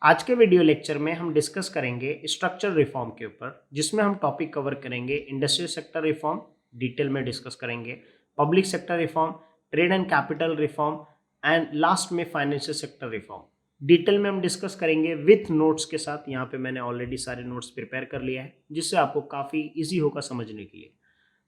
आज के video lecture में हम डिस्कस करेंगे स्ट्रक्चर रिफॉर्म के ऊपर, जिसमें हम टॉपिक कवर करेंगे इंडस्ट्रियल सेक्टर रिफॉर्म, डिटेल में डिस्कस करेंगे public sector reform, trade and capital reform and last में फाइनेंशियल सेक्टर रिफॉर्म। डिटेल में हम डिस्कस करेंगे विथ नोट्स के साथ। यहाँ पे मैंने ऑलरेडी सारे नोट्स प्रिपेयर कर लिया है, जिससे आपको काफ़ी ईजी होगा समझने के लिए।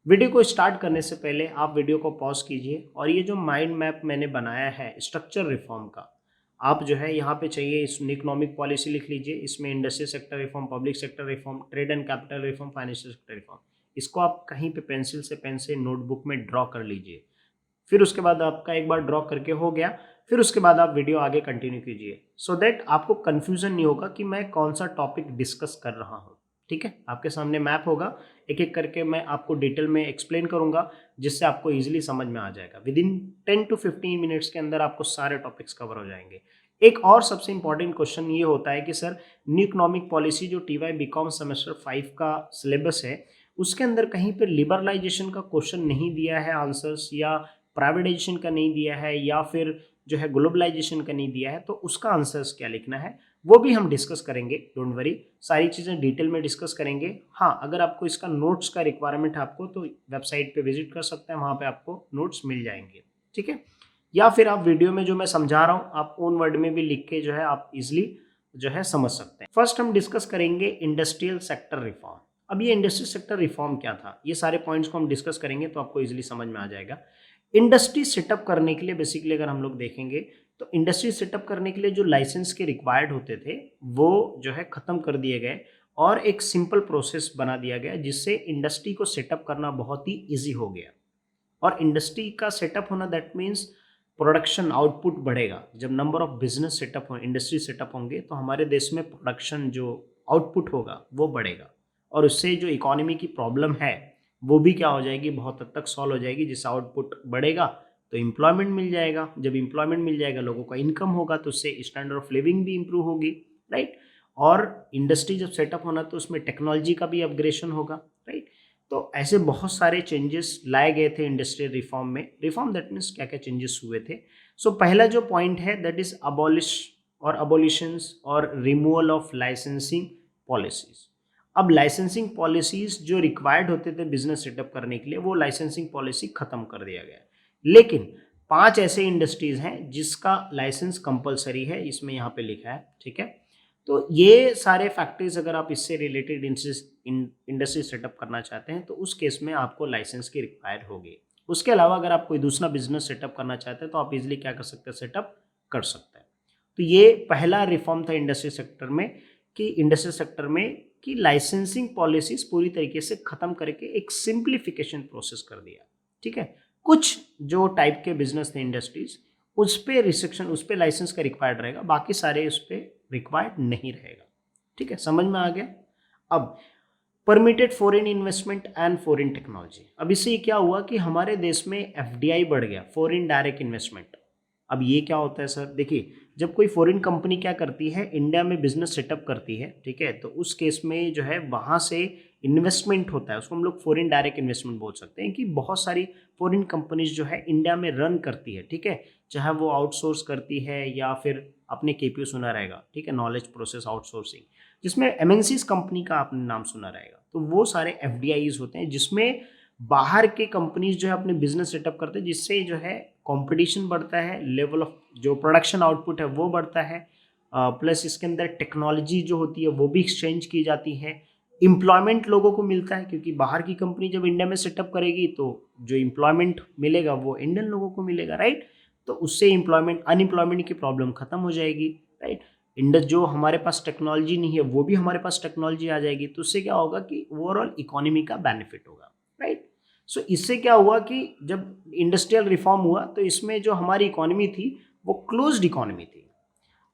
वीडियो को स्टार्ट करने से पहले आप वीडियो को पॉज कीजिए और ये जो माइंड मैप मैंने बनाया है स्ट्रक्चर रिफॉर्म का, आप जो है यहाँ पे चाहिए इसमें इकोनॉमिक पॉलिसी लिख लीजिए। इसमें industrial sector reform, public sector reform, trade and capital reform, financial sector reform. इसको आप कहीं पे पेंसिल से पेन से नोटबुक में ड्रॉ कर लीजिए। फिर उसके बाद आपका एक बार ड्रॉ करके हो गया, फिर उसके बाद आप वीडियो आगे कंटिन्यू कीजिए, सो दैट आपको कन्फ्यूजन नहीं होगा कि मैं कौन सा टॉपिक डिस्कस कर रहा हूँ। ठीक है, आपके सामने मैप होगा, एक एक करके मैं आपको डिटेल में एक्सप्लेन करूंगा, जिससे आपको इजीली समझ में आ जाएगा। विद इन 10 to 15 मिनट्स के अंदर आपको सारे टॉपिक्स कवर हो जाएंगे। एक और सबसे इंपॉर्टेंट क्वेश्चन ये होता है कि सर न्यू इकोनॉमिक पॉलिसी जो TY BCom सेमेस्टर 5 का सिलेबस है, उसके अंदर कहीं पर लिबरलाइजेशन का क्वेश्चन नहीं दिया है आंसर्स, या प्राइवेटाइजेशन का नहीं दिया है, या फिर जो है ग्लोबलाइजेशन का नहीं दिया है, तो उसका आंसर्स क्या लिखना है वो भी हम डिस्कस करेंगे। डोंट वरी, सारी चीज़ें डिटेल में डिस्कस करेंगे। हाँ, अगर आपको इसका नोट्स का रिक्वायरमेंट है आपको, तो वेबसाइट पे विजिट कर सकते हैं, वहाँ पे आपको नोट्स मिल जाएंगे। ठीक है, या फिर आप वीडियो में जो मैं समझा रहा हूँ आप ओन वर्ड में भी लिख के जो है आप इजिली जो है समझ सकते हैं। फर्स्ट हम डिस्कस करेंगे इंडस्ट्रियल सेक्टर रिफॉर्म। अब ये इंडस्ट्रियल सेक्टर रिफॉर्म क्या था, ये सारे पॉइंट्स को हम डिस्कस करेंगे तो आपको इजिली समझ में आ जाएगा। इंडस्ट्री सेटअप करने के लिए बेसिकली अगर हम लोग देखेंगे तो इंडस्ट्री सेटअप करने के लिए जो लाइसेंस के रिक्वायर्ड होते थे वो जो है ख़त्म कर दिए गए और एक सिंपल प्रोसेस बना दिया गया, जिससे इंडस्ट्री को सेटअप करना बहुत ही ईजी हो गया। और इंडस्ट्री का सेटअप होना दैट मीन्स प्रोडक्शन आउटपुट बढ़ेगा। जब नंबर ऑफ बिजनेस सेटअप हो, इंडस्ट्री सेटअप होंगे, तो हमारे देश में प्रोडक्शन जो आउटपुट होगा वो बढ़ेगा, और उससे जो इकोनॉमी की प्रॉब्लम है वो भी क्या हो जाएगी, बहुत हद तक सॉल्व हो जाएगी। जिससे आउटपुट बढ़ेगा तो एम्प्लॉयमेंट मिल जाएगा, जब एम्प्लॉयमेंट मिल जाएगा लोगों का इनकम होगा, तो उससे स्टैंडर्ड ऑफ लिविंग भी इंप्रूव होगी, राइट। और इंडस्ट्री जब सेटअप होना तो उसमें टेक्नोलॉजी का भी अपग्रेडेशन होगा, राइट। तो ऐसे बहुत सारे चेंजेस लाए गए थे इंडस्ट्रियल रिफॉर्म में। रिफॉर्म दैट मीन्स क्या क्या चेंजेस हुए थे। सो पहला जो पॉइंट है दैट इज अबॉलिशंस और रिमूवल ऑफ लाइसेंसिंग पॉलिसीज। अब लाइसेंसिंग पॉलिसीज जो रिक्वायर्ड होते थे बिजनेस सेटअप करने के लिए, वो लाइसेंसिंग पॉलिसी खत्म कर दिया गया। लेकिन 5 ऐसे इंडस्ट्रीज हैं जिसका लाइसेंस कंपलसरी है, इसमें यहाँ पे लिखा है। ठीक है, तो ये सारे फैक्टर्स अगर आप इससे रिलेटेड इंडस्ट्री सेटअप करना चाहते हैं तो उस केस में आपको लाइसेंस की रिक्वायर होगी। उसके अलावा अगर आप कोई दूसरा बिजनेस सेटअप करना चाहते हैं तो आप इजिली क्या कर सकते हैं, सेटअप कर सकते हैं। तो ये पहला रिफॉर्म था इंडस्ट्री सेक्टर में, कि इंडस्ट्री सेक्टर में कि लाइसेंसिंग पॉलिसीज पूरी तरीके से खत्म करके एक सिंप्लीफिकेशन प्रोसेस कर दिया। ठीक है, कुछ जो टाइप के बिजनेस थे इंडस्ट्रीज, उस पर रिस्ट्रिक्शन, उस पर लाइसेंस का रिक्वायर्ड रहेगा, बाकी सारे उस पर रिक्वायर्ड नहीं रहेगा। ठीक है, समझ में आ गया। अब permitted foreign investment and foreign technology. अब इससे क्या हुआ कि हमारे देश में FDI बढ़ गया, फॉरेन डायरेक्ट इन्वेस्टमेंट। अब ये क्या होता है सर, देखिए जब कोई फॉरेन कंपनी क्या करती है, इंडिया में बिजनेस सेटअप करती है, ठीक है, तो उस केस में जो है वहाँ से इन्वेस्टमेंट होता है, उसको हम लोग फॉरेन डायरेक्ट इन्वेस्टमेंट बोल सकते हैं। कि बहुत सारी फॉरेन कंपनीज जो है इंडिया में रन करती है, ठीक है, चाहे वो आउटसोर्स करती है या फिर अपने KPO सुना रहेगा, ठीक है, नॉलेज प्रोसेस आउटसोर्सिंग, जिसमें MNCs कंपनी का आपने नाम सुना रहेगा। तो वो सारे FDIs होते हैं जिसमें बाहर के कंपनीज जो है अपने बिजनेस सेटअप करते हैं, जिससे जो है कंपटीशन बढ़ता है, लेवल ऑफ जो प्रोडक्शन आउटपुट है वो बढ़ता है, प्लस इसके अंदर टेक्नोलॉजी जो होती है वो भी एक्सचेंज की जाती है, एम्प्लॉयमेंट लोगों को मिलता है, क्योंकि बाहर की कंपनी जब इंडिया में सेटअप करेगी तो जो एम्प्लॉयमेंट मिलेगा वो इंडियन लोगों को मिलेगा, राइट। तो उससे अनएम्प्लॉयमेंट की प्रॉब्लम खत्म हो जाएगी, राइट। जो हमारे पास टेक्नोलॉजी नहीं है वो भी हमारे पास टेक्नोलॉजी आ जाएगी, तो उससे क्या होगा कि ओवरऑल इकोनॉमी का बेनिफिट होगा, राइट। सो इससे क्या हुआ कि जब इंडस्ट्रियल रिफॉर्म हुआ तो इसमें जो हमारी इकोनॉमी थी वो क्लोज्ड इकोनॉमी थी।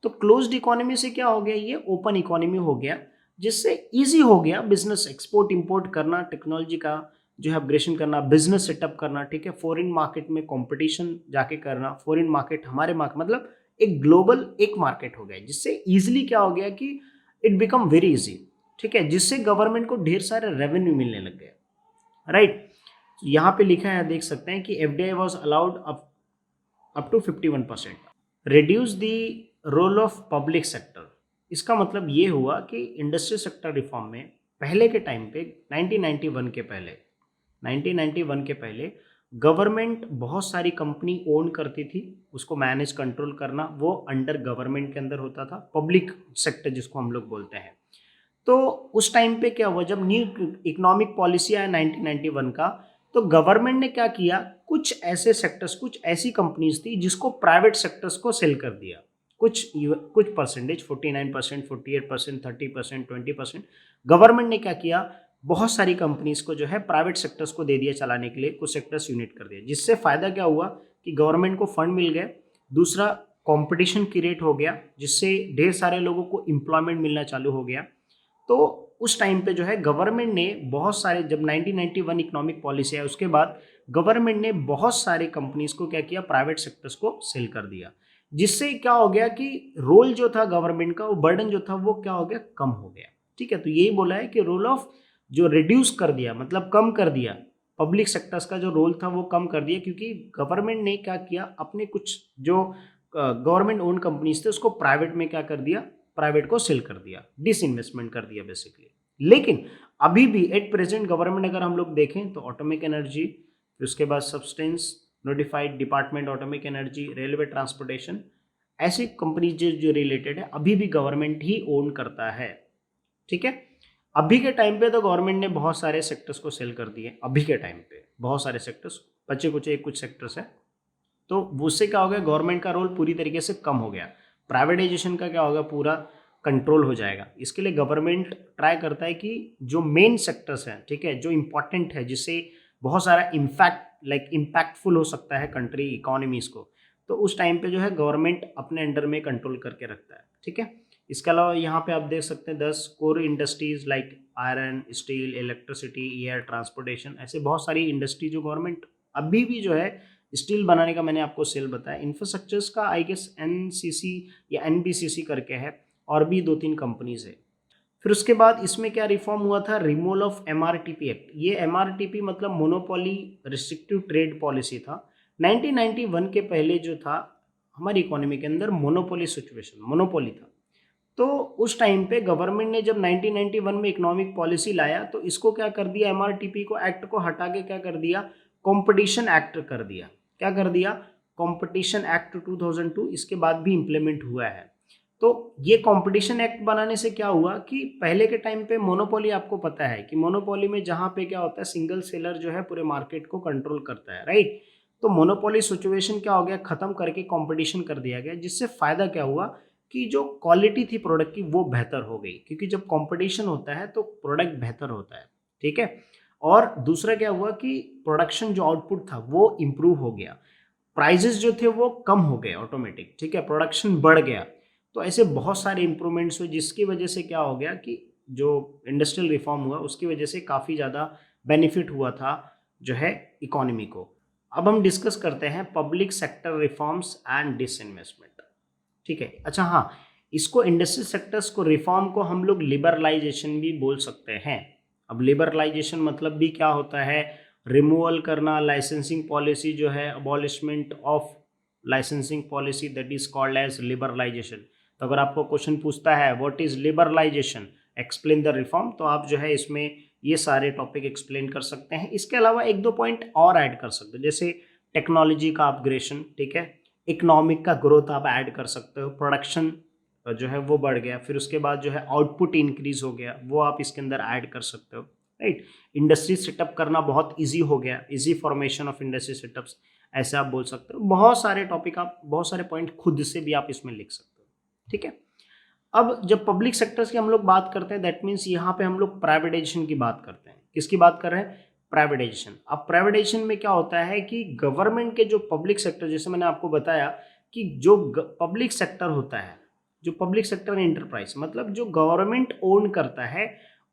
तो क्लोज्ड इकोनॉमी से क्या हो गया, ये ओपन इकोनॉमी हो गया, जिससे इजी हो गया बिजनेस एक्सपोर्ट इंपोर्ट करना, टेक्नोलॉजी का जो है अपग्रेडेशन करना, बिजनेस सेटअप करना, ठीक है, फॉरेन मार्केट में कंपटीशन जाके करना, फॉरेन मार्केट हमारे मार्केट, मतलब एक ग्लोबल एक मार्केट हो गया, जिससे इजिली क्या हो गया कि इट बिकम वेरी इजी, ठीक है, जिससे गवर्नमेंट को ढेर सारे रेवेन्यू मिलने लग गए, राइट। यहाँ पे लिखा है, देख सकते हैं कि FDI was allowed up to 51%, reduce the role of public sector. इसका मतलब ये हुआ कि इंडस्ट्रियल सेक्टर रिफॉर्म में पहले के टाइम पे 1991 के पहले गवर्नमेंट बहुत सारी कंपनी ओन करती थी, उसको मैनेज कंट्रोल करना वो अंडर गवर्नमेंट के अंदर होता था, पब्लिक सेक्टर जिसको हम लोग बोलते हैं। तो उस टाइम पे क्या हुआ, जब न्यू इकोनॉमिक पॉलिसी आया 1991 का, तो गवर्नमेंट ने क्या किया, कुछ ऐसे सेक्टर्स, कुछ ऐसी कंपनीज थी जिसको प्राइवेट सेक्टर्स को सेल कर दिया। कुछ परसेंटेज 49%, 48%, 30%, 20% गवर्नमेंट ने क्या किया, बहुत सारी कंपनीज को जो है प्राइवेट सेक्टर्स को दे दिया चलाने के लिए, कुछ सेक्टर्स यूनिट कर दिया। जिससे फायदा क्या हुआ कि गवर्नमेंट को फंड मिल गए, दूसरा कंपटीशन क्रिएट हो गया, जिससे ढेर सारे लोगों को एम्प्लॉयमेंट मिलना चालू हो गया। तो उस टाइम पे जो है गवर्नमेंट ने बहुत सारे, जब 1991 इकोनॉमिक पॉलिसी है उसके बाद गवर्नमेंट ने बहुत सारे कंपनीज को क्या किया, प्राइवेट सेक्टर्स को सेल कर दिया। जिससे क्या हो गया कि रोल जो था गवर्नमेंट का, वो बर्डन जो था वो क्या हो गया, कम हो गया। ठीक है, तो यही बोला है कि रोल ऑफ जो रिड्यूस कर दिया, मतलब कम कर दिया, पब्लिक सेक्टर्स का जो रोल था वो कम कर दिया, क्योंकि गवर्नमेंट ने क्या किया, अपने कुछ जो गवर्नमेंट ओन कंपनीज थे उसको प्राइवेट में क्या कर दिया, प्राइवेट को सेल कर दिया, डिसइन्वेस्टमेंट कर दिया बेसिकली। लेकिन अभी भी एट प्रेजेंट गवर्नमेंट अगर हम लोग देखें तो एटॉमिक एनर्जी, फिर उसके बाद substance notified department atomic energy, railway transportation, ऐसी कंपनीज जो रिलेटेड है अभी भी गवर्नमेंट ही ओन करता है। ठीक है, अभी के टाइम पे तो गवर्नमेंट ने बहुत सारे सेक्टर्स को सेल कर दिए, अभी के टाइम पे बहुत सारे सेक्टर्स, बचे कुछ सेक्टर्स है, तो उससे क्या हो गया, गवर्नमेंट का रोल पूरी तरीके से कम हो गया। प्राइवेटाइजेशन का क्या होगा, पूरा कंट्रोल हो जाएगा। इसके लिए गवर्नमेंट ट्राई करता है कि जो मेन सेक्टर्स हैं, ठीक है, जो इंपॉर्टेंट है, जिससे बहुत सारा इम्पैक्टफुल हो सकता है कंट्री इकोनॉमीज को, तो उस टाइम पे जो है गवर्नमेंट अपने अंडर में कंट्रोल करके रखता है। ठीक है, इसके अलावा यहाँ पे आप देख सकते हैं 10 core industries like iron, steel, electricity, air, transportation, ऐसे बहुत सारी इंडस्ट्री जो गवर्नमेंट अभी भी जो है, स्टील बनाने का मैंने आपको सेल बताया, इंफ्रास्ट्रक्चर्स का आई गेस एनसीसी या एनबीसीसी करके है, और भी 2-3 कंपनीज है। फिर उसके बाद इसमें क्या रिफॉर्म हुआ था, रिमूवल ऑफ एमआरटीपी एक्ट। ये एमआरटीपी मतलब मोनोपोली रिस्ट्रिक्टिव ट्रेड पॉलिसी था। 1991 के पहले जो था हमारी इकोनॉमी के अंदर मोनोपोली सिचुएशन, मोनोपोली था। तो उस टाइम पे गवर्नमेंट ने जब 1991 में इकोनॉमिक पॉलिसी लाया तो इसको क्या कर दिया, एमआरटीपी को एक्ट को हटा के क्या कर दिया, कंपटीशन एक्ट कर दिया। क्या कर दिया, कंपटीशन एक्ट 2002, इसके बाद भी इम्प्लीमेंट हुआ है। तो ये कंपटीशन एक्ट बनाने से क्या हुआ कि पहले के टाइम पे मोनोपोली, आपको पता है कि मोनोपोली में जहां पे क्या होता है, सिंगल सेलर जो है पूरे मार्केट को कंट्रोल करता है, राइट। तो मोनोपोली सिचुएशन क्या हो गया, खत्म करके कंपटीशन कर दिया गया, जिससे फायदा क्या हुआ कि जो क्वालिटी थी प्रोडक्ट की वो बेहतर हो गई, क्योंकि जब कंपटीशन होता है तो प्रोडक्ट बेहतर होता है। ठीक है, और दूसरा क्या हुआ कि प्रोडक्शन जो आउटपुट था वो इम्प्रूव हो गया, प्राइजेस जो थे वो कम हो गए ऑटोमेटिक। ठीक है, प्रोडक्शन बढ़ गया। तो ऐसे बहुत सारे इंप्रूवमेंट्स हुए, जिसकी वजह से क्या हो गया कि जो इंडस्ट्रियल रिफॉर्म हुआ उसकी वजह से काफ़ी ज़्यादा बेनिफिट हुआ था जो है इकोनॉमी को। अब हम डिस्कस करते हैं public sector reforms and disinvestment. ठीक है, अच्छा हाँ, इसको इंडस्ट्रियल सेक्टर्स को रिफॉर्म को हम लोग लिबरलाइजेशन भी बोल सकते हैं। अब लिबरलाइजेशन मतलब भी क्या होता है, रिमूवल करना, लाइसेंसिंग पॉलिसी जो है, abolishment of licensing policy, that is called as liberalisation. तो अगर आपको क्वेश्चन पूछता है what is liberalisation, explain the reform, तो आप जो है इसमें ये सारे टॉपिक एक्सप्लेन कर सकते हैं। इसके अलावा 1-2 पॉइंट और ऐड कर सकते हैं, जैसे टेक्नोलॉजी का अपग्रेडेशन, ठीक है, इकोनॉमिक का ग्रोथ आप ऐड कर सकते हो, प्रोडक्शन जो है वो बढ़ गया, फिर उसके बाद जो है आउटपुट इंक्रीज हो गया, वो आप इसके अंदर ऐड कर सकते हो, राइट। इंडस्ट्री सेटअप करना बहुत इजी हो गया, easy formation of industry setups, ऐसे आप बोल सकते हो। बहुत सारे टॉपिक, आप बहुत सारे पॉइंट खुद से भी आप इसमें लिख सकते हो। ठीक है, अब जब पब्लिक सेक्टर्स की हम लोग बात करते हैं, दैट मीन्स यहाँ पे हम लोग प्राइवेटाइजेशन की बात करते हैं। किसकी बात कर रहे हैं, प्राइवेटाइजेशन। अब प्राइवेटाइजेशन में क्या होता है कि गवर्नमेंट के जो पब्लिक सेक्टर, जैसे मैंने आपको बताया कि जो पब्लिक सेक्टर होता है, जो पब्लिक सेक्टर एंटरप्राइज मतलब जो गवर्नमेंट ओन करता है,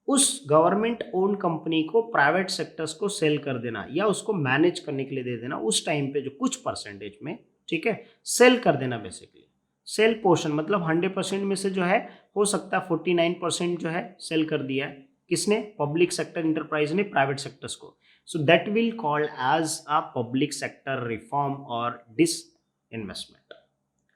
उस गवर्नमेंट ओन कंपनी को प्राइवेट सेक्टर्स को सेल कर देना या उसको मैनेज करने के लिए दे देना, उस टाइम पे जो कुछ परसेंटेज में, ठीक है, सेल कर देना। बेसिकली सेल पोर्शन मतलब 100% में से जो है हो सकता है 49% जो है सेल कर दिया है, किसने, पब्लिक सेक्टर इंटरप्राइज ने प्राइवेट सेक्टर्स को। So that will called as a public sector reform और डिस इन्वेस्टमेंट।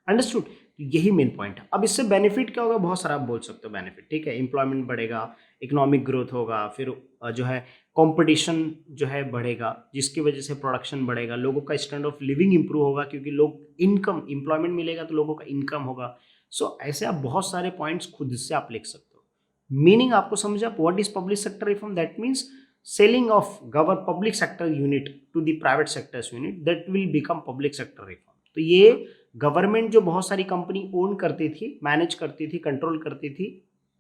अंडरस्टूड। तो यही मेन पॉइंट है। अब इससे बेनिफिट क्या होगा, बहुत सारा आप बोल सकते हो बेनिफिट, ठीक है। एम्प्लॉयमेंट बढ़ेगा, इकोनॉमिक ग्रोथ होगा, फिर जो है कंपटीशन जो है बढ़ेगा, जिसकी वजह से प्रोडक्शन बढ़ेगा, लोगों का स्टैंडर्ड ऑफ लिविंग इंप्रूव होगा, क्योंकि लोग इनकम, एम्प्लॉयमेंट मिलेगा तो लोगों का इनकम होगा। सो ऐसे आप बहुत सारे पॉइंट्स खुद से आप लिख सकते हो। मीनिंग आपको समझा, what is public sector reform, that means selling of govern public sector unit to the private sectors unit, that will become public sector reform. तो ये गवर्नमेंट जो बहुत सारी कंपनी ओन करती थी, मैनेज करती थी, कंट्रोल करती थी,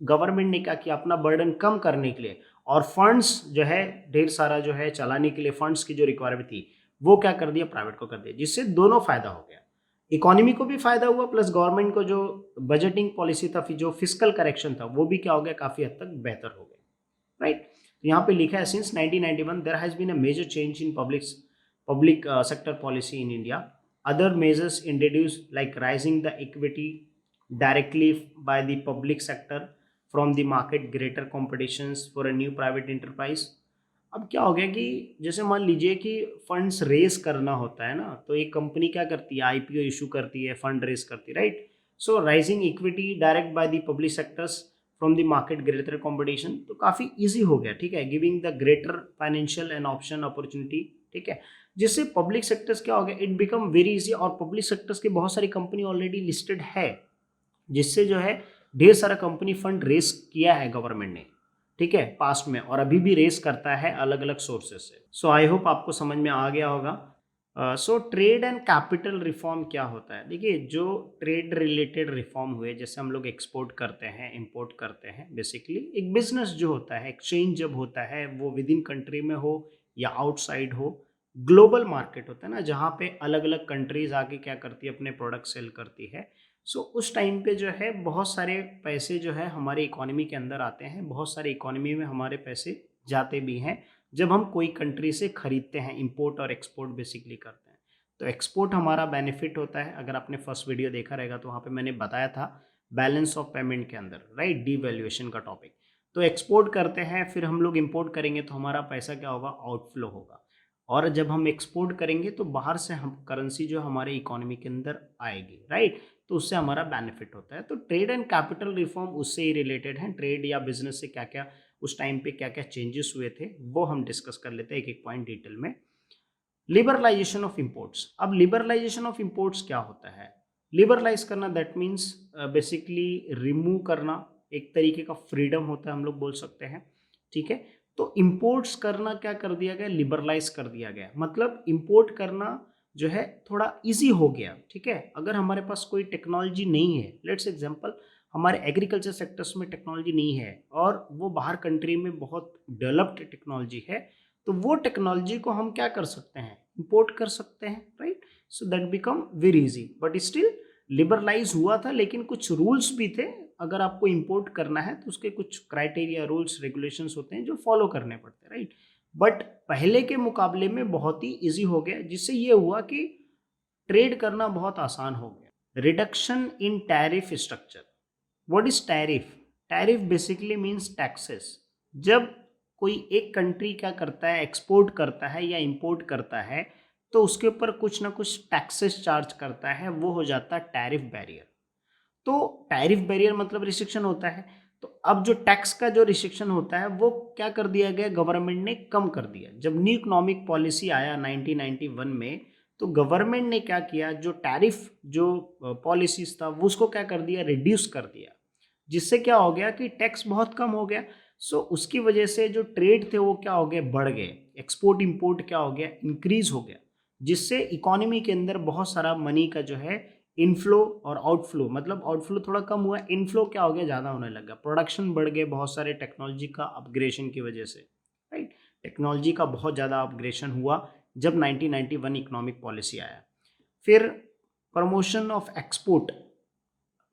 गवर्नमेंट ने क्या किया, अपना बर्डन कम करने के लिए और फंड्स जो है ढेर सारा जो है चलाने के लिए फंड्स की जो रिक्वायरमेंट थी वो क्या कर दिया, प्राइवेट को कर दिया, जिससे दोनों फायदा हो गया, इकोनॉमी को भी फायदा हुआ, प्लस गवर्नमेंट को जो बजटिंग पॉलिसी था, फिर जो फिस्कल करेक्शन था, वो भी क्या हो गया, काफी हद तक बेहतर हो गया, राइट। तो यहाँ पे लिखा है since 1991 there has been a major change in public sector policy in India. Other measures introduce like raising the equity directly by the public sector from the market, greater competitions for a new private enterprise। अब क्या हो गया कि जैसे मान लीजिए कि funds race करना होता है ना, तो एक कंपनी क्या करती है, आईपीओ इशू करती है, फंड रेस करती है, right. So rising equity direct by the public sectors from the market, greater competition, तो काफ़ी इजी हो गया, ठीक है, giving the greater financial and option opportunity, ठीक है, जिससे पब्लिक सेक्टर्स क्या हो गया, इट बिकम वेरी इजी। और पब्लिक सेक्टर्स की बहुत सारी कंपनी ऑलरेडी लिस्टेड है, जिससे जो है ढेर सारा कंपनी फंड रेस किया है गवर्नमेंट ने, ठीक है, पास्ट में, और अभी भी रेस करता है अलग अलग सोर्सेज से। सो आई होप आपको समझ में आ गया होगा। So trade and capital reform क्या होता है, देखिए जो ट्रेड रिलेटेड रिफॉर्म हुए, जैसे हम लोग एक्सपोर्ट करते हैं, इंपोर्ट करते हैं, बेसिकली एक बिजनेस जो होता है, एक्सचेंज जब होता है, वो विद इन कंट्री में हो या आउटसाइड हो, ग्लोबल मार्केट होता है ना, जहाँ पे अलग अलग कंट्रीज आके क्या करती है, अपने प्रोडक्ट सेल करती है। सो उस टाइम पे जो है बहुत सारे पैसे जो है हमारे इकोनॉमी के अंदर आते हैं, बहुत सारे इकोनॉमी में हमारे पैसे जाते भी हैं जब हम कोई कंट्री से खरीदते हैं, इंपोर्ट और एक्सपोर्ट बेसिकली करते हैं। तो एक्सपोर्ट हमारा बेनिफिट होता है, अगर आपने फर्स्ट वीडियो देखा रहेगा तो वहाँ पे मैंने बताया था बैलेंस ऑफ पेमेंट के अंदर, राइट, डीवैल्यूएशन का टॉपिक। तो एक्सपोर्ट करते हैं, फिर हम लोग इंपोर्ट करेंगे तो हमारा पैसा क्या होगा, आउटफ्लो होगा, और जब हम एक्सपोर्ट करेंगे तो बाहर से हम करेंसी जो हमारे इकोनॉमी के अंदर आएगी, राइट, तो उससे हमारा बेनिफिट होता है। तो ट्रेड एंड कैपिटल रिफॉर्म उससे ही रिलेटेड है, ट्रेड या बिजनेस से क्या क्या उस टाइम पे क्या क्या चेंजेस हुए थे वो हम डिस्कस कर लेते हैं एक एक पॉइंट डिटेल में। लिबरलाइजेशन ऑफ इंपोर्ट्स, अब लिबरलाइजेशन ऑफ इंपोर्ट्स क्या होता है, लिबरलाइज करना, दैट मीन्स बेसिकली रिमूव करना, एक तरीके का फ्रीडम होता है, हम लोग बोल सकते हैं, ठीक है। तो इंपोर्ट्स करना क्या कर दिया गया, लिबरलाइज कर दिया गया, मतलब इंपोर्ट करना जो है थोड़ा इजी हो गया, ठीक है। अगर हमारे पास कोई टेक्नोलॉजी नहीं है, लेट्स एग्जांपल हमारे एग्रीकल्चर सेक्टर्स में टेक्नोलॉजी नहीं है और वो बाहर कंट्री में बहुत डेवलप्ड टेक्नोलॉजी है, तो वो टेक्नोलॉजी को हम क्या कर सकते हैं, इंपोर्ट कर सकते हैं, right. So that become very easy, but still liberalise हुआ था, लेकिन कुछ रूल्स भी थे, अगर आपको इंपोर्ट करना है तो उसके कुछ क्राइटेरिया, रूल्स, रेगुलेशंस होते हैं जो फॉलो करने पड़ते हैं, राइट। बट पहले के मुकाबले में बहुत ही इजी हो गया, जिससे ये हुआ कि ट्रेड करना बहुत आसान हो गया। Reduction in tariff structure, what is tariff, tariff basically means taxes. जब कोई एक कंट्री क्या करता है, एक्सपोर्ट करता है या इंपोर्ट करता है, तो उसके ऊपर कुछ ना कुछ टैक्सेस चार्ज करता है, वो हो जाता है टैरिफ बैरियर। तो टैरिफ बैरियर मतलब रिस्ट्रिक्शन होता है। तो अब जो टैक्स का जो रिस्ट्रिक्शन होता है वो क्या कर दिया गया, गवर्नमेंट ने कम कर दिया। जब न्यू इकोनॉमिक पॉलिसी आया 1991 में, तो गवर्नमेंट ने क्या किया, जो टैरिफ जो पॉलिसीज था वो उसको क्या कर दिया, रिड्यूस कर दिया, जिससे क्या हो गया कि टैक्स बहुत कम हो गया। सो उसकी वजह से जो ट्रेड थे वो क्या हो गए, बढ़ गए, एक्सपोर्ट इंपोर्ट क्या हो गया, इंक्रीज हो गया, जिससे इकोनॉमी के अंदर बहुत सारा मनी का जो है इनफ्लो और आउटफ्लो, मतलब आउटफ्लो थोड़ा कम हुआ, इनफ्लो क्या हो गया, ज़्यादा होने लगा, प्रोडक्शन बढ़ गए बहुत सारे टेक्नोलॉजी का अपग्रेडेशन की वजह से, राइट। टेक्नोलॉजी का बहुत ज़्यादा अपग्रेडेशन हुआ जब 1991 इकोनॉमिक पॉलिसी आया। फिर promotion of export,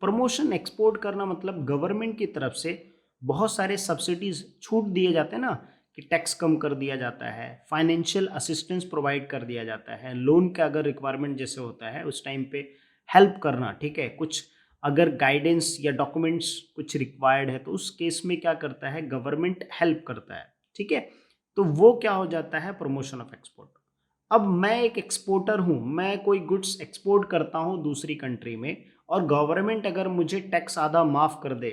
promotion export करना मतलब गवर्नमेंट की तरफ से बहुत सारे सब्सिडीज, छूट दिए जाते हैं ना, कि टैक्स कम कर दिया जाता है, फाइनेंशियल असिस्टेंस प्रोवाइड कर दिया जाता है, लोन का अगर रिक्वायरमेंट जैसे होता है उस टाइम पे हेल्प करना, ठीक है, कुछ अगर गाइडेंस या डॉक्यूमेंट्स कुछ रिक्वायर्ड है तो उस केस में क्या करता है, गवर्नमेंट हेल्प करता है, ठीक है। तो वो क्या हो जाता है, प्रमोशन ऑफ एक्सपोर्ट। अब मैं एक एक्सपोर्टर हूँ, मैं कोई गुड्स एक्सपोर्ट करता हूँ दूसरी कंट्री में और गवर्नमेंट अगर मुझे टैक्स आधा माफ कर दे,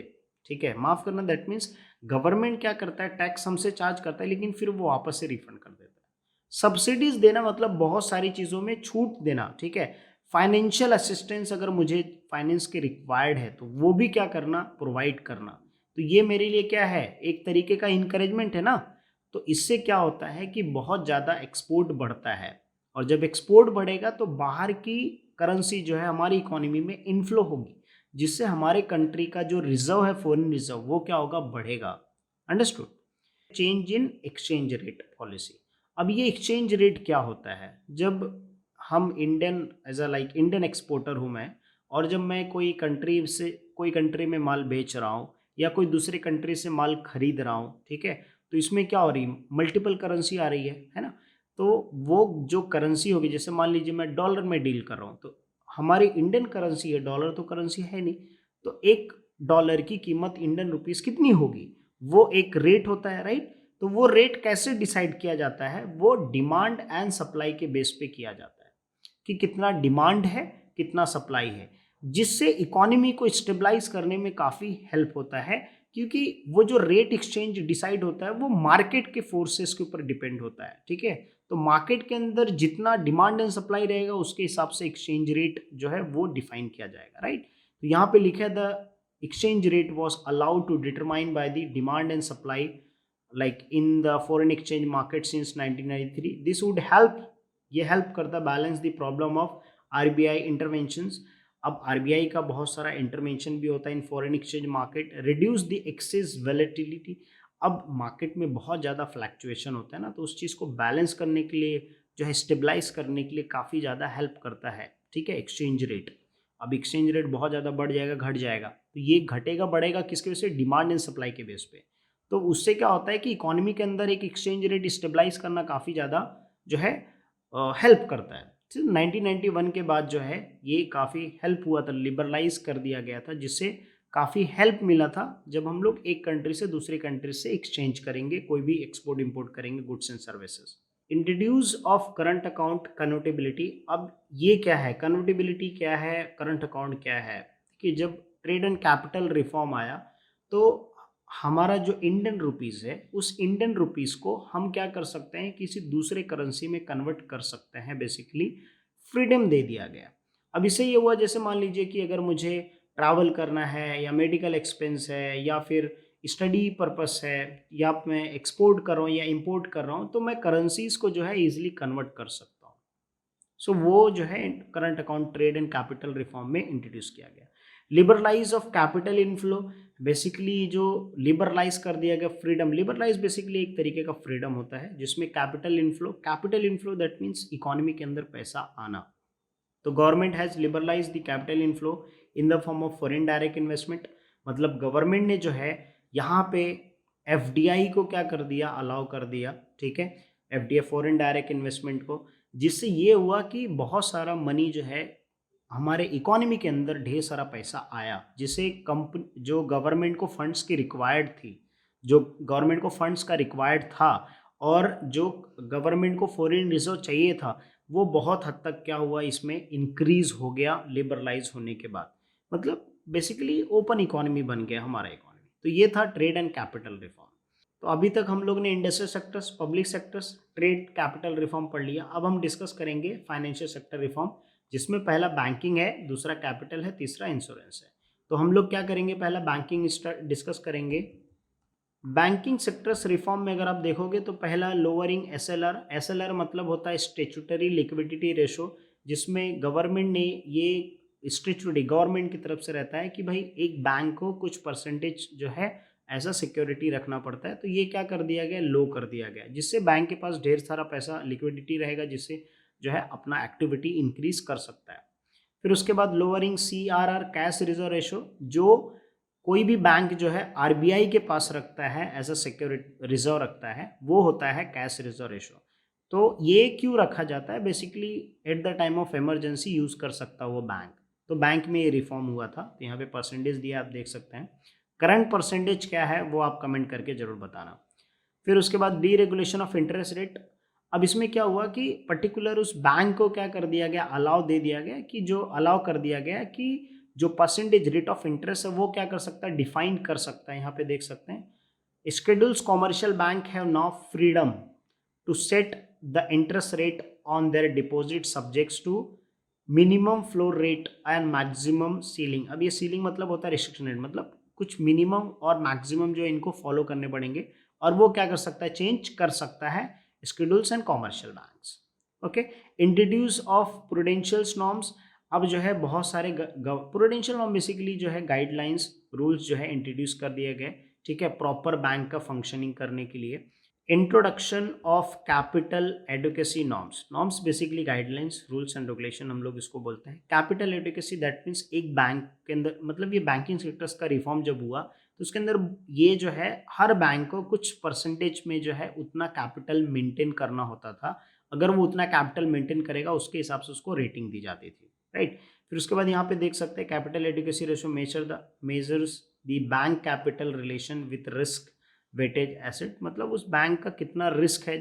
ठीक है, माफ करना दैट मीन्स गवर्नमेंट क्या करता है, टैक्स हमसे चार्ज करता है लेकिन फिर वो वापस से रिफंड कर देता है। सब्सिडीज देना मतलब बहुत सारी चीजों में छूट देना, ठीक है। फाइनेंशियल असिस्टेंस अगर मुझे फाइनेंस के रिक्वायर्ड है तो वो भी क्या करना, प्रोवाइड करना। तो ये मेरे लिए क्या है, एक तरीके का इंकरेजमेंट है ना। तो इससे क्या होता है कि बहुत ज़्यादा एक्सपोर्ट बढ़ता है, और जब एक्सपोर्ट बढ़ेगा तो बाहर की करेंसी जो है हमारी इकोनॉमी में इनफ्लो होगी, जिससे हमारे कंट्री का जो रिजर्व है, फॉरेन रिजर्व, वो क्या होगा, बढ़ेगा। Understood. Change in exchange rate policy. अब ये एक्सचेंज रेट क्या होता है, जब हम Indian as a like Indian exporter हूँ मैं, और जब मैं कोई कंट्री में माल बेच रहा हूँ या कोई दूसरी कंट्री से माल खरीद रहा हूँ, ठीक है, तो इसमें क्या हो रही है, मल्टीपल करेंसी आ रही है ना। तो वो जो करेंसी होगी, जैसे मान लीजिए मैं डॉलर में डील कर रहा हूँ, तो हमारी इंडियन करेंसी है, डॉलर तो करेंसी है नहीं, तो एक डॉलर की कीमत इंडियन रुपीस कितनी होगी, वो एक रेट होता है, राइट। तो वो रेट कैसे डिसाइड किया जाता है, वो डिमांड एंड सप्लाई के बेस पे किया जाता है कि कितना डिमांड है, कितना सप्लाई है, जिससे इकोनॉमी को स्टेबलाइज करने में काफ़ी हेल्प होता है, क्योंकि वो जो रेट एक्सचेंज डिसाइड होता है वो मार्केट के फोर्सेस के ऊपर डिपेंड होता है, ठीक है। तो मार्केट के अंदर जितना डिमांड एंड सप्लाई रहेगा उसके हिसाब से एक्सचेंज रेट जो है वो डिफाइन किया जाएगा, राइट। तो यहाँ पे लिखा है the exchange rate was allowed to determine by the demand and supply like in the foreign exchange market since 1993. This would help, ये हेल्प करता balance the problem of RBI interventions. अब आरबीआई का बहुत सारा इंटरवेंशन भी होता है in foreign exchange market, reduce the excess volatility. अब मार्केट में बहुत ज़्यादा फ्लैक्चुएशन होता है ना, तो उस चीज़ को बैलेंस करने के लिए जो है, स्टेबलाइज करने के लिए काफ़ी ज़्यादा हेल्प करता है, ठीक है, एक्सचेंज रेट। अब एक्सचेंज रेट बहुत ज़्यादा बढ़ जाएगा, घट जाएगा, तो ये घटेगा बढ़ेगा किसके वजह से, डिमांड एंड सप्लाई के बेस पे। तो उससे क्या होता है कि इकोनॉमी के अंदर एक एक्सचेंज रेट स्टेबलाइज करना काफ़ी ज़्यादा जो है हेल्प करता है। 1991 के बाद जो है ये काफ़ी हेल्प हुआ था, लिबरलाइज कर दिया गया था, जिससे काफ़ी हेल्प मिला था जब हम लोग एक कंट्री से दूसरी कंट्री से एक्सचेंज करेंगे, कोई भी एक्सपोर्ट इंपोर्ट करेंगे goods and services. Introduce of current account convertibility. अब ये क्या है, कन्वर्टिबिलिटी क्या है, करंट अकाउंट क्या है, कि जब ट्रेड एंड कैपिटल रिफॉर्म आया तो हमारा जो इंडियन रुपीस है, उस इंडियन रुपीस को हम क्या कर सकते हैं, किसी दूसरे करेंसी में कन्वर्ट कर सकते हैं, बेसिकली फ्रीडम दे दिया गया। अब इससे ये हुआ, जैसे मान लीजिए कि अगर मुझे ट्रैवल करना है या मेडिकल एक्सपेंस है या फिर स्टडी पर्पस है या मैं एक्सपोर्ट कर रहा हूँ या इंपोर्ट कर रहा हूँ, तो मैं करेंसीज को जो है इजीली कन्वर्ट कर सकता हूँ। सो वो जो है current account trade and capital reform में इंट्रोड्यूस किया गया। Liberalise of capital inflow, basically जो लिबरलाइज कर दिया गया फ्रीडम। लिबरलाइज बेसिकली एक तरीके का फ्रीडम होता है जिसमें capital inflow that means economy के अंदर पैसा आना। तो government has liberalise the capital inflow in the form of foreign direct investment. मतलब गवर्नमेंट ने जो है यहाँ पे एफडीआई को क्या कर दिया, अलाउ कर दिया, ठीक है, एफडीआई फॉरेन डायरेक्ट इन्वेस्टमेंट को, जिससे ये हुआ कि बहुत सारा मनी जो है हमारे इकोनॉमी के अंदर ढेर सारा पैसा आया, जिससे कंपनी जो गवर्नमेंट को फंड्स की रिक्वायर्ड थी, जो गवर्नमेंट को फंड्स का रिक्वायर्ड था और जो गवर्नमेंट को फॉरेन रिजर्व चाहिए था, वो बहुत हद तक क्या हुआ, इसमें इंक्रीज हो गया लिबरलाइज होने के बाद। मतलब बेसिकली ओपन इकोनॉमी बन गया हमारा इकोनॉमी। तो ये था ट्रेड एंड कैपिटल रिफॉर्म। तो अभी तक हम लोग ने industrial sectors, public sectors, trade, capital reform पढ़ लिया। अब हम डिस्कस करेंगे फाइनेंशियल सेक्टर रिफॉर्म, जिसमें पहला बैंकिंग है, दूसरा कैपिटल है, तीसरा इंश्योरेंस है। तो हम लोग क्या करेंगे, पहला बैंकिंग डिस्कस करेंगे। बैंकिंग सेक्टर्स रिफॉर्म में अगर आप देखोगे तो पहला लोअरिंग एसएलआर। एसएलआर मतलब होता है स्टेचुटरी लिक्विडिटी रेशो, जिसमें गवर्नमेंट ने ये स्टेचुटरी गवर्नमेंट की तरफ से रहता है कि भाई एक बैंक को कुछ परसेंटेज जो है ऐसा सिक्योरिटी रखना पड़ता है। तो ये क्या कर दिया गया, लो कर दिया गया, जिससे बैंक के पास ढेर सारा पैसा लिक्विडिटी रहेगा, जिससे जो है अपना एक्टिविटी इंक्रीज कर सकता है। फिर उसके बाद lowering CRR, cash reserve ratio, जो कोई भी बैंक जो है आरबीआई के पास रखता है एज अ सिक्योरिटी रिजर्व रखता है, वो होता है कैश रिजर्व रेशो। तो ये क्यों रखा जाता है, basically at the time of emergency use कर सकता है वो बैंक। तो बैंक में ये रिफॉर्म हुआ था, तो यहाँ पे परसेंटेज दिया, आप देख सकते हैं। करंट परसेंटेज क्या है वो आप कमेंट करके जरूर बताना। फिर उसके बाद डीरेगुलेशन ऑफ इंटरेस्ट रेट। अब इसमें क्या हुआ कि पर्टिकुलर उस बैंक को क्या कर दिया गया, अलाउ दे दिया गया कि जो अलाउ कर दिया गया कि जो परसेंटेज रेट ऑफ इंटरेस्ट है वो क्या कर सकता है, डिफाइन कर सकता है। यहाँ पे देख सकते हैं, schedules commercial bank have now freedom to set the interest rate on their deposit subjects to minimum floor rate and maximum ceiling। अब ये ceiling मतलब होता है restriction rate, मतलब कुछ मिनिमम और मैक्सिमम जो इनको फॉलो करने पड़ेंगे, और वो क्या कर सकता है, चेंज कर सकता है schedules and commercial banks। Okay, introduce of prudential norms. अब जो है बहुत सारे प्रूडेंशियल नॉर्म बेसिकली जो है गाइडलाइंस रूल्स जो है इंट्रोड्यूस कर दिए गए, ठीक है, प्रॉपर बैंक का फंक्शनिंग करने के लिए। Introduction of capital adequacy norms. Norms basically guidelines rules and regulation हम लोग इसको बोलते हैं। कैपिटल एडुकेसी दैट मीन्स एक बैंक के अंदर, मतलब ये बैंकिंग सेक्टर्स का रिफॉर्म जब हुआ तो उसके अंदर ये जो है हर बैंक को कुछ परसेंटेज में जो है उतना कैपिटल मेंटेन करना होता था। अगर वो उतना कैपिटल मेंटेन करेगा उसके हिसाब से उसको रेटिंग दी जाती थी, राइट। फिर उसके बाद यहाँ पे देख सकते हैं capital adequacy ratio measures the bank capital relation with risk weightage asset. मतलब उस बैंक का कितना रिस्क है।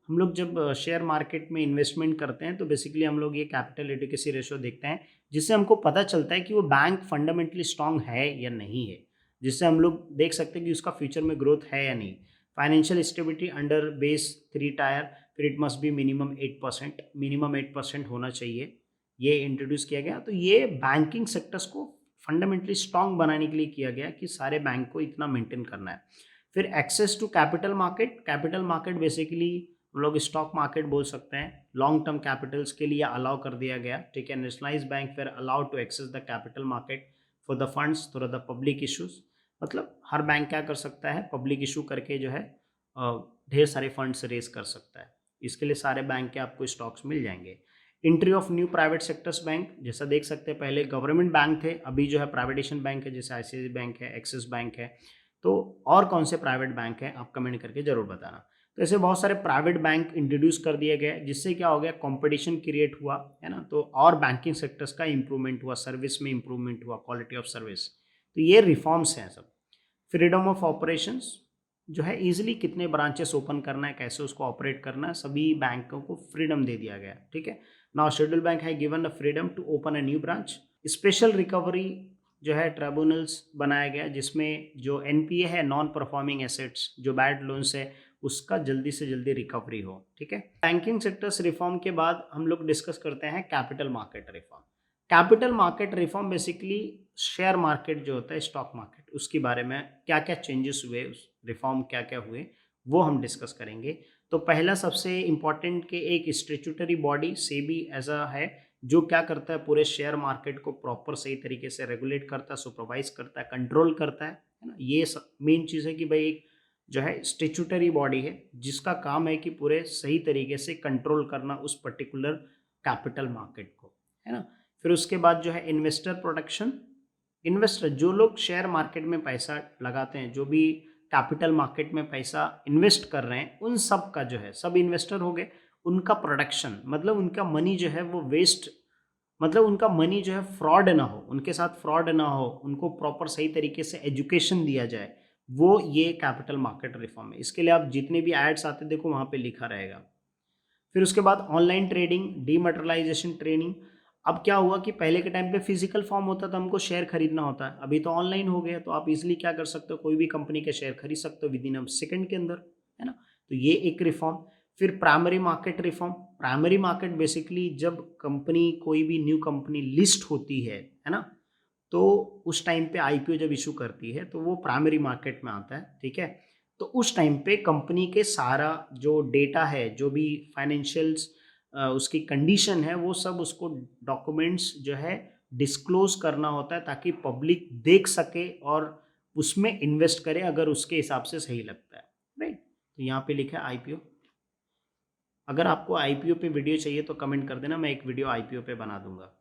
हम लोग जब शेयर मार्केट में इन्वेस्टमेंट करते हैं तो बेसिकली हम लोग ये कैपिटल एडुकेसी रेशियो देखते हैं, जिससे हमको पता चलता है कि वो बैंक फंडामेंटली स्ट्रांग है या नहीं है, जिससे हम लोग देख सकते हैं कि उसका फ्यूचर में ग्रोथ है या नहीं। Financial stability under base 3 tier, फिर it must be minimum 8%, minimum 8% होना चाहिए, ये इंट्रोड्यूस किया गया। तो ये बैंकिंग सेक्टर्स को फंडामेंटली स्ट्रांग बनाने के लिए किया गया कि सारे बैंक को इतना मेंटेन करना है। फिर access to capital market. Capital market basically हम लोग स्टॉक मार्केट बोल सकते हैं, लॉन्ग टर्म कैपिटल्स के लिए अलाउ कर दिया गया, ठीक है। नेशनलाइज बैंक फिर allow to access the capital market for the funds through the public issues. मतलब हर बैंक क्या कर सकता है, पब्लिक इशू करके जो है ढेर सारे फंड्स रेज कर सकता है। इसके लिए सारे बैंक के आपको स्टॉक्स मिल जाएंगे। Entry of new private sectors bank, जैसा देख सकते हैं पहले गवर्नमेंट बैंक थे, अभी जो है प्राइवेटेशन बैंक है, जैसे आईसीआईसी बैंक है, एक्सिस बैंक है। तो और कौन से प्राइवेट बैंक हैं आप कमेंट करके जरूर बताना। तो ऐसे बहुत सारे प्राइवेट बैंक इंट्रोड्यूस कर दिए गए, जिससे क्या हो गया, कंपटीशन क्रिएट हुआ, है ना। तो और बैंकिंग सेक्टर्स का इंप्रूवमेंट हुआ, सर्विस में इंप्रूवमेंट हुआ, क्वालिटी ऑफ सर्विस। तो ये रिफॉर्म्स हैं सब। फ्रीडम ऑफ ऑपरेशंस जो है, इजीली कितने ब्रांचेस ओपन करना है, कैसे उसको ऑपरेट करना है, सभी बैंकों को फ्रीडम दे दिया गया, ठीक है। नाउ शेड्यूल बैंक है given the freedom to open a new branch. Special recovery जो है ट्रिब्यूनल्स बनाया गया, जिसमें जो एनपीए है, नॉन परफॉर्मिंग एसेट्स, जो बैड लोन्स है, उसका जल्दी से जल्दी रिकवरी हो, ठीक है। बैंकिंग सेक्टर्स रिफॉर्म के बाद हम लोग डिस्कस करते हैं capital market reform. Capital market reform basically share market जो होता है, स्टॉक मार्केट, उसके बारे में क्या क्या चेंजेस हुए, उस रिफॉर्म क्या क्या हुए, वो हम डिस्कस करेंगे। तो पहला सबसे इम्पॉर्टेंट के एक स्टैट्यूटरी बॉडी सेबी ऐसा है जो क्या करता है, पूरे शेयर मार्केट को प्रॉपर सही तरीके से रेगुलेट करता है, सुपरवाइज करता है, कंट्रोल करता है ना। ये मेन चीज़ है कि भाई एक जो है स्टैट्यूटरी बॉडी है जिसका काम है कि पूरे सही तरीके से कंट्रोल करना उस पर्टिकुलर कैपिटल मार्केट को, है ना। फिर उसके बाद जो है इन्वेस्टर प्रोटेक्शन। इन्वेस्टर जो लोग शेयर मार्केट में पैसा लगाते हैं, जो भी कैपिटल मार्केट में पैसा इन्वेस्ट कर रहे हैं, उन सब का जो है, सब इन्वेस्टर हो गए, उनका प्रोटेक्शन, मतलब उनका मनी जो है वो वेस्ट, मतलब उनका मनी जो है फ्रॉड ना हो, उनके साथ फ्रॉड ना हो, उनको प्रॉपर सही तरीके से एजुकेशन दिया जाए, वो ये कैपिटल मार्केट रिफॉर्म है। इसके लिए आप जितने भी एड्स आते देखो वहाँ पे लिखा रहेगा। फिर उसके बाद ऑनलाइन ट्रेडिंग, डीमैटेरियलाइजेशन ट्रेडिंग। अब क्या हुआ कि पहले के टाइम पे फिजिकल फॉर्म होता था, हमको शेयर खरीदना होता है, अभी तो ऑनलाइन हो गया, तो आप इजीली क्या कर सकते हो, कोई भी कंपनी के शेयर खरीद सकते हो विद इन अ सेकंड के अंदर, है ना। तो ये एक रिफॉर्म। फिर primary market reform. Primary market basically जब कंपनी, कोई भी न्यू कंपनी लिस्ट होती है ना, तो उस टाइम पे आईपीओ जब इशू करती है तो वो प्राइमरी मार्केट में आता है, ठीक है। तो उस टाइम पे कंपनी के सारा जो डेटा है, जो भी फाइनेंशियल्स उसकी कंडीशन है, वो सब उसको डॉक्यूमेंट्स जो है डिस्क्लोज करना होता है, ताकि पब्लिक देख सके और उसमें इन्वेस्ट करे अगर उसके हिसाब से सही लगता है, राइट। तो यहाँ पे लिखा है आईपीओ। अगर आपको आईपीओ पे वीडियो चाहिए तो कमेंट कर देना, मैं एक वीडियो आईपीओ पे बना दूंगा।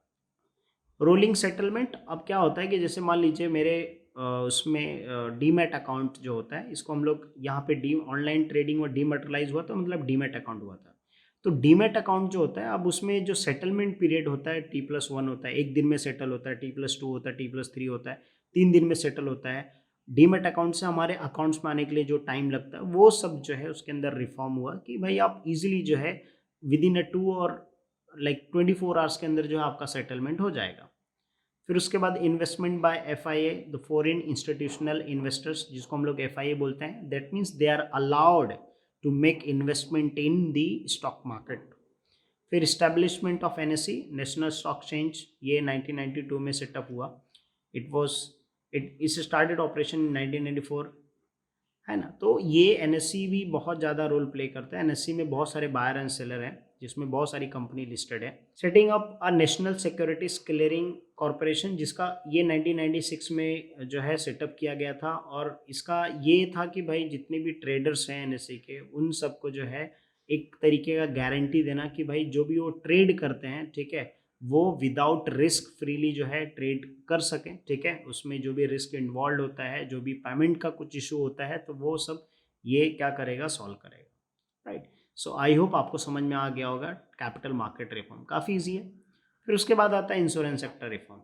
Rolling settlement. अब क्या होता है कि जैसे मान लीजिए मेरे उसमें डीमैट अकाउंट जो होता है, इसको हम लोग यहाँ पे डी ऑनलाइन ट्रेडिंग और डीमैटेरियलाइज हुआ तो मतलब डीमैट अकाउंट हुआ था। तो डीमैट अकाउंट जो होता है, अब उसमें जो सेटलमेंट पीरियड होता है T+1 होता है, 1 दिन में सेटल होता है, T+2 होता है, T+3 होता है, 3 दिन में सेटल होता है। डीमैट अकाउंट से हमारे अकाउंट्स में आने के लिए जो टाइम लगता है, वो सब जो है उसके अंदर रिफॉर्म हुआ कि भाई आप इजीली जो है विद इन अ 2 और 24 आवर्स के अंदर जो है आपका सेटलमेंट हो जाएगा। फिर उसके बाद investment by FIA, the foreign institutional investors, जिसको हम लोग FIA बोलते हैं, that means they are allowed to make investment in the stock market. फिर establishment of NSE, national stock exchange, ये 1992 में सेटअप हुआ। इट स्टार्टेड ऑपरेशन इन 1994, है ना। तो ये NSE भी बहुत ज़्यादा रोल प्ले करता है। NSE में बहुत सारे बायर एंड सेलर हैं, जिसमें बहुत सारी कंपनी लिस्टेड है। Setting up a national securities clearing corporation, जिसका ये 1996 में जो है सेटअप किया गया था, और इसका ये था कि भाई जितने भी ट्रेडर्स हैं NSE के, उन सबको जो है एक तरीके का गारंटी देना कि भाई जो भी वो ट्रेड करते हैं, ठीक है, वो विदाउट रिस्क फ्रीली जो है ट्रेड कर सकें, ठीक है। उसमें जो भी रिस्क इन्वॉल्व होता है, जो भी पेमेंट का कुछ इशू होता है, तो वो सब ये क्या करेगा, सॉल्व करेगा, राइट। सो आई होप आपको समझ में आ गया होगा। कैपिटल मार्केट रिफॉर्म काफ़ी ईजी है। फिर उसके बाद आता है insurance sector reform.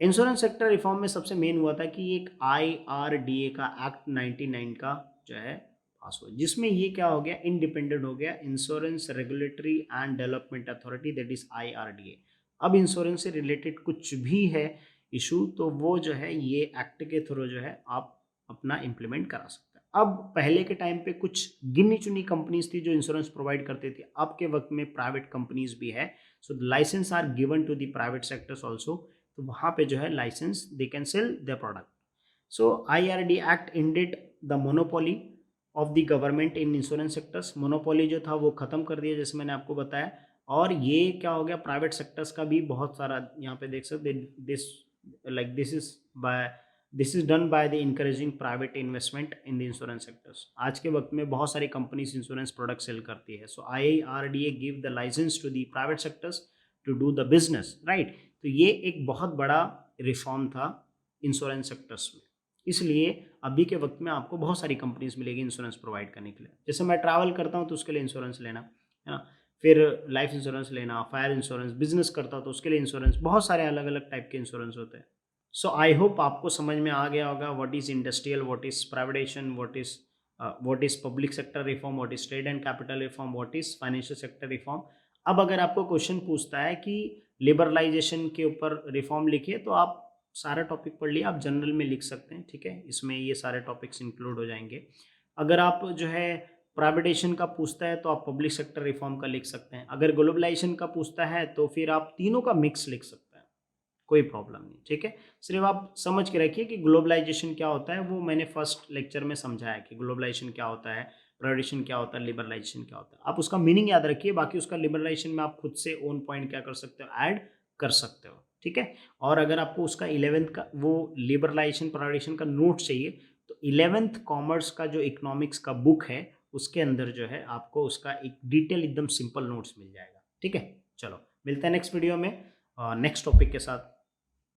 Insurance sector reform में सबसे मेन हुआ था कि एक IRDA का एक्ट 99 का जो है पास हुआ, जिसमें ये क्या हो गया, इंडिपेंडेंट हो गया, insurance regulatory and development authority, that is IRDA। अब इंश्योरेंस से रिलेटेड कुछ भी है इशू, तो वो जो है ये एक्ट के थ्रू जो है आप अपना इम्प्लीमेंट करा सकते हैं। अब पहले के टाइम पे कुछ गिनी चुनी कंपनीज थी जो इंश्योरेंस प्रोवाइड करती थी, अब के वक्त में प्राइवेट कंपनीज भी है। So license are given to the private sectors also, तो वहाँ पे जो है license they can sell their product. So IRD act ended the monopoly of the government in insurance sectors. Monopoly जो था वो खत्म कर दिया, जैसे मैंने आपको बताया। और ये क्या हो गया, प्राइवेट सेक्टर्स का भी बहुत सारा यहाँ पे देख सकते, this is done by the encouraging private investment in the insurance sectors. आज के वक्त में बहुत सारी कंपनीज इंश्योरेंस प्रोडक्ट सेल करती है। So IRDA give the licence to the private sectors to do the business, right. तो ये एक बहुत बड़ा रिफॉर्म था इंश्योरेंस सेक्टर्स में, इसलिए अभी के वक्त में आपको बहुत सारी कंपनीज मिलेगी इंश्योरेंस प्रोवाइड करने के लिए। जैसे मैं ट्रैवल करता हूँ तो उसके लिए इंश्योरेंस लेना, है ना, फिर लाइफ इंश्योरेंस लेना, फायर इंश्योरेंस, बिजनेस करता हूँ तो उसके लिए इंश्योरेंस, बहुत सारे अलग अलग टाइप के इंश्योरेंस होते हैं। सो आई होप आपको समझ में आ गया होगा what is industrial, what is privatisation, what is public sector reform, what is trade and capital reform, what is financial sector reform. अब अगर आपको क्वेश्चन पूछता है कि लिबरलाइजेशन के ऊपर रिफॉर्म लिखिए, तो आप सारा टॉपिक पढ़ लिया, आप जनरल में लिख सकते हैं, ठीक है, इसमें ये सारे टॉपिक्स इंक्लूड हो जाएंगे। अगर आप जो है प्राइवेटाइजेशन का पूछता है तो आप पब्लिक सेक्टर रिफॉर्म का लिख सकते हैं। अगर ग्लोबलाइजेशन का पूछता है तो फिर आप तीनों का मिक्स लिख सकते हैं, कोई प्रॉब्लम नहीं, ठीक है। सिर्फ आप समझ के रखिए कि ग्लोबलाइजेशन क्या होता है, वो मैंने फर्स्ट लेक्चर में समझाया कि ग्लोबलाइजेशन क्या होता है, प्राइवेटाइजेशन क्या होता है, लिबरलाइजेशन क्या होता है। आप उसका मीनिंग याद रखिए, बाकी उसका लिबरलाइजेशन में आप खुद से ओन पॉइंट क्या कर सकते हो, ऐड कर सकते हो, ठीक है। और अगर आपको उसका 11th का वो लिबरलाइजेशन प्राइवेटाइजेशन का नोट चाहिए, तो 11th कॉमर्स का जो इकोनॉमिक्स का बुक है, उसके अंदर जो है आपको उसका एक डिटेल एकदम सिंपल नोट्स मिल जाएगा, ठीक है। चलो मिलते हैं नेक्स्ट वीडियो में नेक्स्ट टॉपिक के साथ।